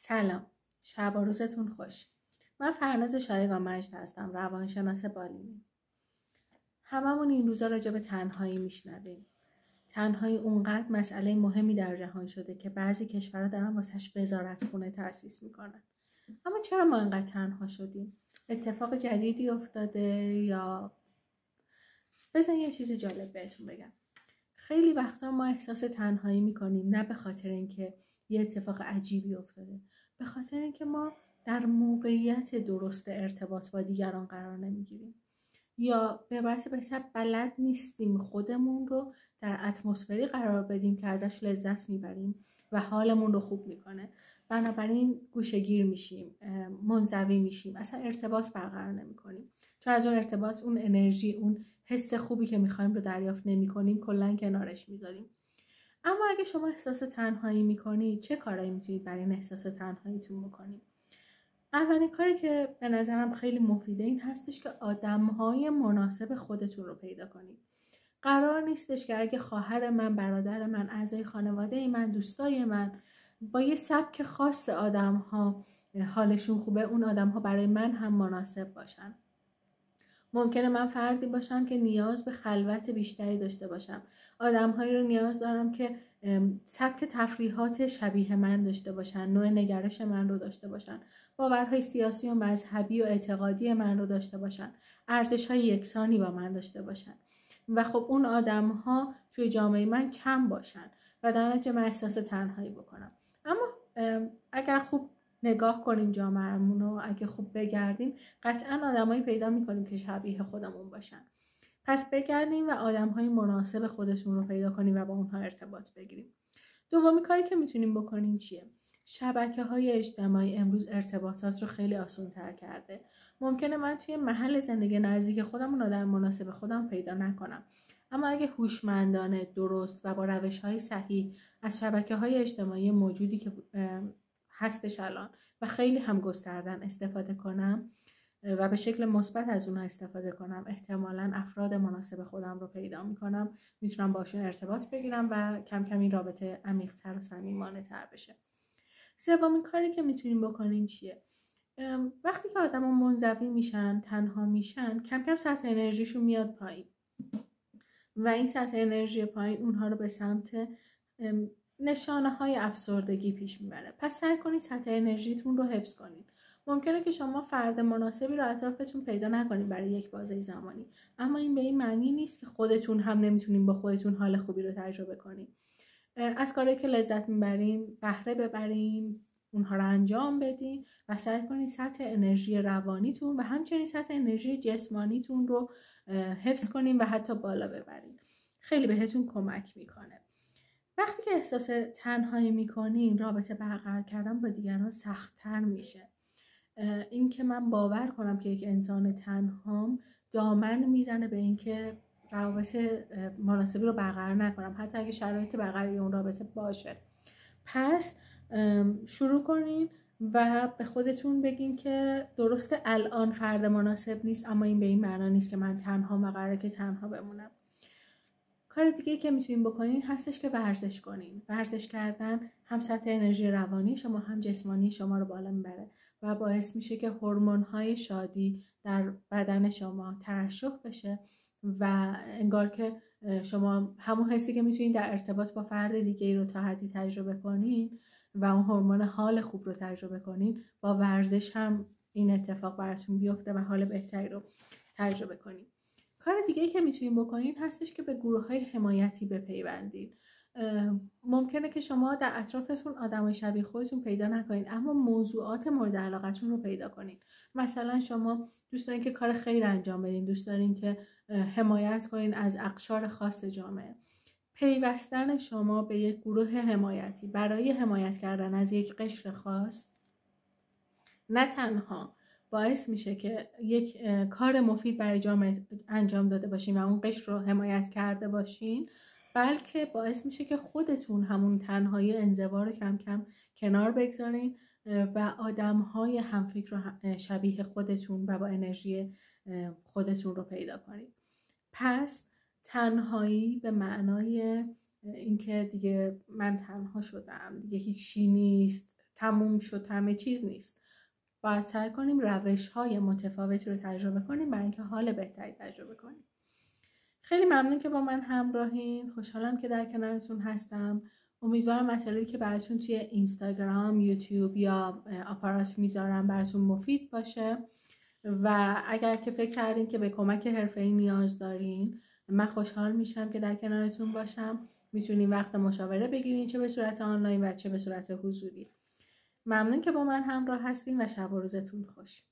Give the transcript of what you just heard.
سلام، شب و روزتون خوش. من فرناز شایگان مجد هستم، روانشناس بالینی. هممون این روزا راجع به تنهایی میشنویم. تنهایی اونقدر مسئله مهمی در جهان شده که بعضی کشورها دارن واسش وزارتخونه تأسیس میکنن. اما چرا ما اینقدر تنها شدیم؟ اتفاق جدیدی افتاده یا بزن یه چیزی جالب بهتون بگم. خیلی وقتا ما احساس تنهایی میکنیم، نه به خاطر اینکه یه اتفاق عجیبی افتاده، به خاطر اینکه ما در موقعیت درست ارتباط با دیگران قرار نمیگیریم یا به عبارت بهتر بلد نیستیم خودمون رو در اتمسفری قرار بدیم که ازش لذت میبریم و حالمون رو خوب میکنه. بنابراین گوشه‌گیر میشیم، منزوی میشیم، اصلا ارتباط برقرار نمیکنیم، چون از اون ارتباط، اون انرژی، اون حس خوبی که میخوایم رو دریافت نمیکنیم، کلا کنارش میذاریم. اما اگه شما احساس تنهایی میکنید، چه کارایی میتونید برای این احساس تنهاییتون بکنید؟ اولین کاری که به نظرم خیلی مفیده این هستش که آدمهای مناسب خودتون رو پیدا کنید. قرار نیستش که اگه خواهر من، برادر من، اعضای خانواده من، دوستای من با یه سبک خاص آدمها حالشون خوبه، اون آدمها برای من هم مناسب باشن. ممکنه من فردی باشم که نیاز به خلوت بیشتری داشته باشم. آدم‌هایی رو نیاز دارم که سبک تفریحات شبیه من داشته باشن، نوع نگرش من رو داشته باشن، باورهای سیاسی و مذهبی و اعتقادی من رو داشته باشن، ارزش‌های یکسانی با من داشته باشن. و خب اون آدم‌ها توی جامعه من کم باشن و در نتیجه من احساس تنهایی بکنم. اما اگر خوب نگاه کنیم جامعه‌مون رو، اگه خوب بگردیم، قطعاً آدمایی پیدا می‌کنیم که شبیه خودمون باشن. پس بگردیم و آدم‌های مناسب خودشون رو پیدا کنیم و با اونها ارتباط بگیریم. دومین کاری که میتونیم بکنیم چیه؟ شبکه‌های اجتماعی امروز ارتباطات رو خیلی آسان‌تر کرده. ممکنه من توی محل زندگی نزدیک خودم اون آدم مناسب خودم پیدا نکنم، اما اگه هوشمندانه، درست و با روش‌های صحیح از شبکه‌های اجتماعی موجودی که هستش الان و خیلی هم گستردن استفاده کنم و به شکل مثبت از اونها استفاده کنم، احتمالاً افراد مناسب خودم رو پیدا میکنم، میتونم باشون ارتباط بگیرم و کم کم این رابطه عمیق‌تر و صمیمانه‌تر بشه. سومین کاری که میتونیم بکنیم چیه؟ وقتی که آدم‌ها منزوی میشن، تنها میشن، کم کم سطح انرژیشون میاد پایین و این سطح انرژی پایین اونها رو به سمت نشانه‌های افسردگی پیش میبره. پس سعی کنید سطح انرژیتون رو حفظ کنید. ممکنه که شما فرد مناسبی رو اطرافتون پیدا نکنید برای یک بازه زمانی، اما این به این معنی نیست که خودتون هم نمیتونین با خودتون حال خوبی رو تجربه کنید. از کارهایی که لذت میبرین بهره ببرین، اونها رو انجام بدین و سعی کنید سطح انرژی روانیتون و همچنین سطح انرژی جسمانیتون رو حفظ کنین و حتی بالا ببرین. خیلی بهتون کمک میکنه. وقتی که احساس تنهایی میکنین، رابطه برقرار کردن با دیگران سخت‌تر میشه. این که من باور کنم که یک انسان تنهام دامن میزنه به اینکه روابط مناسبی رو برقرار نکنم، حتی اگه شرایط برقراری اون رابطه باشه. پس شروع کنین و به خودتون بگین که درسته الان فرد مناسب نیست، اما این به این معنا نیست که من تنها و قراره که تنها بمونم. کار دیگه که میتونین بکنین هستش که ورزش کنین. ورزش کردن هم سطح انرژی روانی شما هم جسمانی شما رو بالا میبره و باعث میشه که هورمون‌های شادی در بدن شما ترشح بشه و انگار که شما همون حسی که میتونین در ارتباط با فرد دیگه رو تا حدی تجربه کنین و اون هورمون حال خوب رو تجربه کنین، با ورزش هم این اتفاق براتون بیفته و حال بهتری رو تجربه کنین. کار دیگه که میتونین بکنین هستش که به گروه‌های حمایتی بپیوندین. ممکنه که شما در اطرافتون آدمای شبیه خودتون پیدا نکنین، اما موضوعات مورد علاقتون رو پیدا کنین. مثلا شما دوست دارین که کار خیر انجام بدین، دوست دارین که حمایت کنین از اقشار خاص جامعه. پیوستن شما به یک گروه حمایتی برای حمایت کردن از یک قشر خاص نه تنها باعث میشه که یک کار مفید برای جامعه انجام داده باشین و اون قشر رو حمایت کرده باشین، بلکه باعث میشه که خودتون همون تنهایی انزوا رو کم کم کنار بگذارین و آدم‌های همفکر و شبیه خودتون و با انرژی خودتون رو پیدا کنین. پس تنهایی به معنای اینکه دیگه من تنها شدم، دیگه هیچی نیست، تموم شد همه چیز نیست. باید سعی کنیم روش‌های متفاوتی رو تجربه کنیم برای اینکه حال بهتری تجربه کنیم. خیلی ممنون که با من همراهین. خوشحالم که در کنارتون هستم. امیدوارم مطالبی که براتون توی اینستاگرام، یوتیوب یا آپاراس میذارم براتون مفید باشه و اگر که فکر کردین که به کمک حرفه‌ای نیاز دارین، من خوشحال میشم که در کنارتون باشم. میتونین وقت مشاوره بگیرین، چه به صورت آنلاین و چه به صورت حضوری. ممنون که با من همراه هستین و شب و روزتون خوش.